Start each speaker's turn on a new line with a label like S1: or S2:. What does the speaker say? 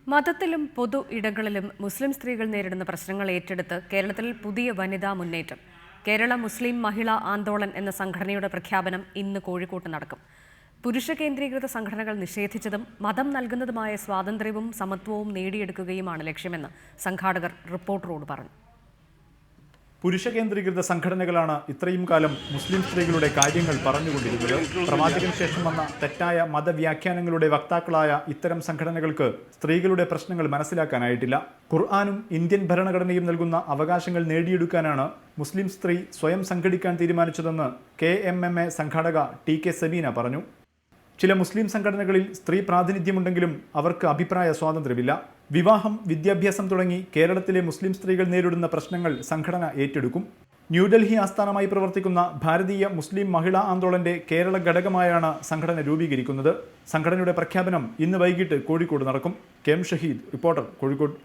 S1: മതത്തിലും പൊതു ഇടങ്ങളിലും മുസ്ലിം സ്ത്രീകൾ നേരിടുന്ന പ്രശ്നങ്ങൾ ഏറ്റെടുത്ത് കേരളത്തിൽ പുതിയ വനിതാ മുന്നേറ്റം. കേരള മുസ്ലിം മഹിളാ ആന്തോളൻ എന്ന സംഘടനയുടെ പ്രഖ്യാപനം ഇന്ന് കോഴിക്കോട്ട് നടക്കും. പുരുഷ കേന്ദ്രീകൃത സംഘടനകൾ നിഷേധിച്ചതും മതം നൽകുന്നതുമായ സ്വാതന്ത്ര്യവും സമത്വവും നേടിയെടുക്കുകയുമാണ് ലക്ഷ്യമെന്ന് സംഘാടകർ റിപ്പോർട്ടറോട് പറഞ്ഞു.
S2: പുരുഷ കേന്ദ്രീകൃത സംഘടനകളാണ് ഇത്രയും കാലം മുസ്ലിം സ്ത്രീകളുടെ കാര്യങ്ങൾ പറഞ്ഞുകൊണ്ടിരുന്നത്. പ്രവാചകന് ശേഷം വന്ന തെറ്റായ മതവ്യാഖ്യാനങ്ങളുടെ വക്താക്കളായ ഇത്തരം സംഘടനകൾക്ക് സ്ത്രീകളുടെ പ്രശ്നങ്ങൾ മനസ്സിലാക്കാനായിട്ടില്ല. ഖുർആനും ഇന്ത്യൻ ഭരണഘടനയും നൽകുന്ന അവകാശങ്ങൾ നേടിയെടുക്കാനാണ് മുസ്ലിം സ്ത്രീ സ്വയം സംഘടിക്കാൻ തീരുമാനിച്ചതെന്ന് KMMA സംഘാടക TK സബീന പറഞ്ഞു. ചില മുസ്ലിം സംഘടനകളിൽ സ്ത്രീ പ്രാതിനിധ്യമുണ്ടെങ്കിലും അവർക്ക് അഭിപ്രായ സ്വാതന്ത്ര്യമില്ല. വിവാഹം, വിദ്യാഭ്യാസം തുടങ്ങി കേരളത്തിലെ മുസ്ലിം സ്ത്രീകൾ നേരിടുന്ന പ്രശ്നങ്ങൾ സംഘടന ഏറ്റെടുക്കും. ന്യൂഡൽഹി ആസ്ഥാനമായി പ്രവർത്തിക്കുന്ന ഭാരതീയ മുസ്ലിം മഹിളാ ആന്തോളന്റെ കേരള ഘടകമായാണ് സംഘടന രൂപീകരിക്കുന്നത്. സംഘടനയുടെ പ്രഖ്യാപനം ഇന്ന് വൈകിട്ട് കോഴിക്കോട് നടക്കും. KM Shaheed, reporter, Kozhikode.